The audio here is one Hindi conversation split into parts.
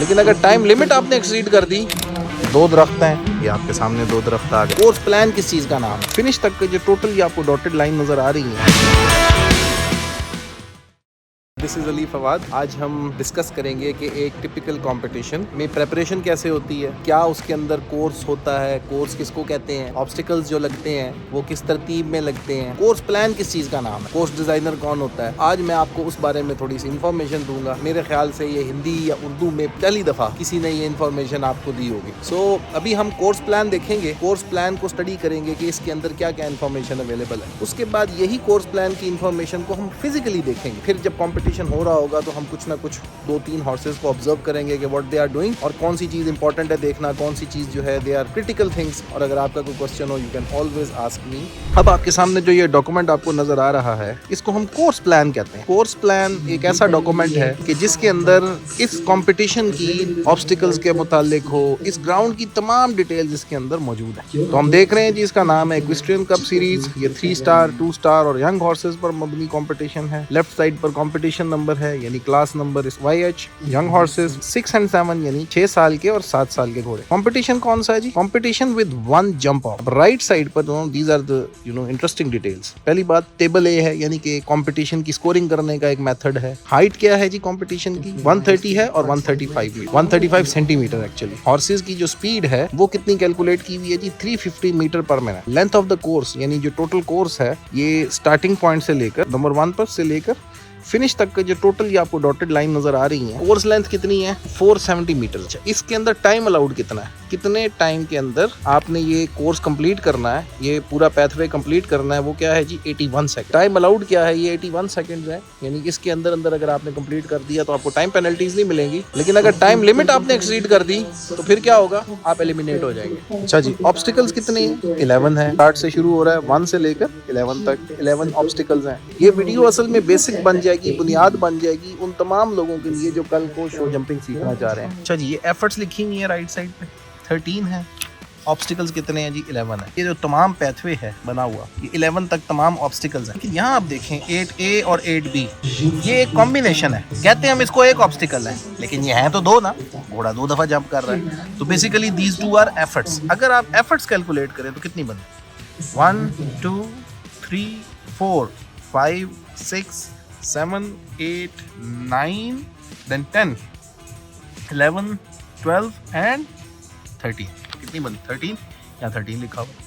लेकिन अगर टाइम लिमिट आपने एक्सीड कर दी, 2 दरख्त हैं, ये आपके सामने 2 दरख्त आ गए। कोर्स प्लान किस चीज़ का नाम है? फिनिश तक के जो टोटल ये आपको डॉटेड लाइन नज़र आ रही है। This is Ali Fawad. आज हम डिस्कस करेंगे कि एक टिपिकल कंपटीशन में प्रेपरेशन कैसे होती है, क्या उसके अंदर कोर्स होता है, कोर्स किसको कहते हैं, ऑब्स्टिकल्स जो लगते हैं वो किस तरतीब में लगते हैं, कोर्स प्लान किस चीज़ का नाम है, कोर्स डिज़ाइनर कौन होता है। आज मैं आपको उस बारे में थोड़ी सी इन्फॉर्मेशन दूंगा। मेरे ख्याल से ये हिंदी या उर्दू में पहली दफ़ा किसी ने ये इन्फॉर्मेशन आपको दी होगी। सो अभी हम कोर्स प्लान देखेंगे, कोर्स प्लान को स्टडी करेंगे कि इसके अंदर क्या क्या इन्फॉर्मेशन अवेलेबल है। उसके बाद यही कोर्स प्लान की इन्फॉर्मेशन को हम फिजिकली देखेंगे। फिर जब कॉम्पिटिशन हो रहा होगा तो हम कुछ ना कुछ 2-3 हॉर्सेस को ऑब्जर्व करेंगे कि व्हाट दे आर डूइंग और कौन सी चीज़ इंपॉर्टेंट है देखना, कौन सी चीज़ जो है दे आर क्रिटिकल थिंग्स। और अगर आपका कोई क्वेश्चन हो you can always ask me. अब आपके सामने जो ये डॉक्यूमेंट आपको नजर आ रहा है इसको हम कोर्स प्लान कहते हैं। कोर्स प्लान एक ऐसा डॉक्यूमेंट है कि जिसके अंदर इस कंपटीशन की ऑब्स्टिकल्स के मुतालिक हो, इस ग्राउंड की तमाम डिटेल्स इसके अंदर मौजूद है। तो हम देख रहे हैं जी, इसका नाम है इक्वेस्ट्रियन कप सीरीज। ये 3 स्टार, 2 स्टार और यंग हॉर्सेस पर मबनी कंपटीशन है। लेफ्ट साइड पर कंपटीशन नंबर है यानी क्लास नंबर इस YH। यंग हॉर्सेस 6 and 7 यानी 6 साल के और 7 साल के घोड़े। कंपटीशन कौन सा है जी? Competition with 1 jump off. Right side पर these are the interesting details. पहली बात टेबल ए है यानी कि कंपटीशन की स्कोरिंग करने का एक मेथड है। हाइट क्या है जी कंपटीशन की? 130 है और 135 सेंटीमीटर एक्चुअली। हॉर्सेस की जो स्पीड है वो कितनी कैलकुलेट की हुई है जी? 350 मीटर पर मिनट। लेंथ ऑफ द कोर्स यानी जो टोटल कोर्स है ये स्टार्टिंग पॉइंट से लेकर नंबर 1 पर से लेकर फिनिश तक के जो टोटल ये आपको डॉटेड लाइन नजर आ रही है, कोर्स लेंथ कितनी है? 470 मीटर। इसके अंदर टाइम अलाउड कितना है? कितने टाइम के अंदर आपने ये कोर्स कंप्लीट करना है, ये पूरा पैथवे कंप्लीट करना है, वो क्या है जी? 81 सेकंड। टाइम अलाउड क्या है? ये 81 सेकंड्स है। यानी इसके अंदर अगर आपने कंप्लीट कर दिया तो आपको टाइम पेनल्टीज नहीं मिलेंगी। लेकिन अगर टाइम लिमिट आपने एक्सीड कर दी तो फिर क्या होगा? आप एलिमिनेट हो जाएंगे। अच्छा जी, ऑब्स्टिकल्स कितने हैं? 11 है। स्टार्ट से शुरू हो रहा है 1 से लेकर 11 तक 11 ऑब्स्टिकल्स हैं। ये वीडियो असल में बेसिक बन जाएगी, बुनियाद बन जाएगी उन तमाम लोगों के लिए जो कल को शो जंपिंग सीखना चाह रहे हैं। अच्छा जी, ये एफर्ट्स लिखी हुई है राइट साइड पे, 13 है। ऑब्स्टिकल्स कितने हैं जी? 11 है। ये जो तमाम पैथवे है बना हुआ, ये 11 तक तमाम ऑब्स्टिकल्स हैं। यहाँ आप देखें 8A और 8B, ये एक कॉम्बिनेशन है। कहते हैं हम इसको एक ऑब्स्टिकल है, लेकिन ये है तो 2 ना। घोड़ा 2 दफा जंप कर रहा है। तो बेसिकली दीज 2 आर एफर्ट्स। अगर आप एफर्ट्स कैलकुलेट करें तो कितनी बनती? 1 2 3 4 5 6 7 8 9 then 10 11 12 and 13। कितनी बनी? 13 या 13 लिखा हुआ।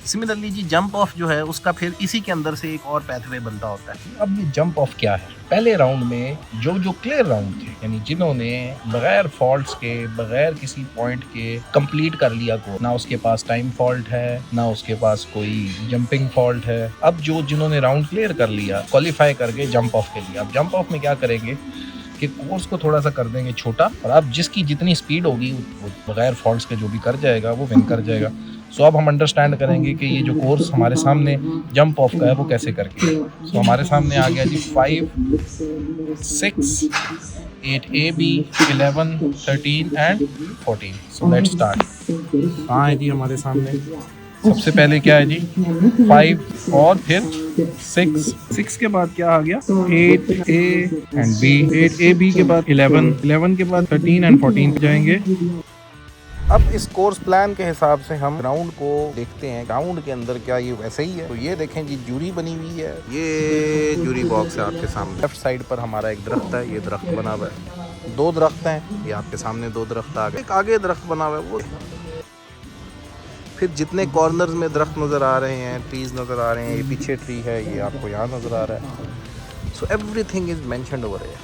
सिमिलरली जी जंप ऑफ जो है उसका फिर इसी के अंदर से एक और पैथवे बनता होता है। अब ये जंप ऑफ क्या है? पहले राउंड में जो क्लियर राउंड थे, यानी जिन्होंने बगैर फॉल्ट्स के, बगैर किसी पॉइंट के कंप्लीट कर लिया को, ना उसके पास टाइम फॉल्ट है ना उसके पास कोई जंपिंग फॉल्ट है। अब जिन्होंने राउंड क्लियर कर लिया क्वालिफाई करके जंप ऑफ के लिए, अब जंप ऑफ में क्या करेंगे कि कोर्स को थोड़ा सा कर देंगे छोटा, और अब जिसकी जितनी स्पीड होगी वो बगैर फॉल्ट्स के जो भी कर जाएगा वो विन कर जाएगा। सो अब हम अंडरस्टैंड करेंगे कि ये जो कोर्स हमारे सामने जंप ऑफ का है वो कैसे करके। सो हमारे सामने आ गया जी 5 6 8AB 11 13 and 14। So let's start. हाँ है जी हमारे सामने सबसे पहले क्या है जी? 5 और फिर 6 के बाद क्या आ गया? 8A and B। 8AB के बाद 11 के बाद 13 एंड 14 जाएंगे। अब इस कोर्स प्लान के हिसाब से हम ग्राउंड को देखते हैं। ग्राउंड के अंदर क्या ये वैसे ही है? तो ये देखें जी, जूरी बनी हुई है। ये जूरी बॉक्स है आपके सामने। लेफ्ट साइड पर हमारा एक दरख्त है, ये दरख्त बना हुआ है। 2 दरख्त हैं, ये आपके सामने 2 दरख्त आ गए। एक आगे दरख्त बना हुआ है वो। फिर जितने कॉर्नर्स में दरख्त नज़र आ रहे हैं, ट्रीज नज़र आ रहे हैं, ये पीछे ट्री है, ये आपको यहाँ नज़र आ रहा है। So everything is mentioned over here,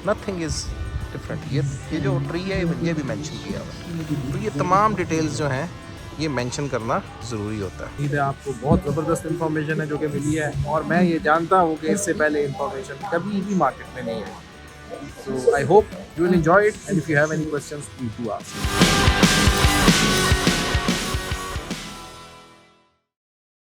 nothing is different. ये जो ट्री है ये भी मेंशन किया हुआ है। तो ये तमाम डिटेल्स जो हैं ये मेंशन करना ज़रूरी होता है। उम्मीद है आपको बहुत ज़बरदस्त इन्फॉर्मेशन है जो कि मिली है, और मैं ये जानता हूँ कि इससे पहले इन्फॉर्मेशन कभी भी मार्केट में नहीं है। So I hope you will enjoy it, and if you have any questions please do ask.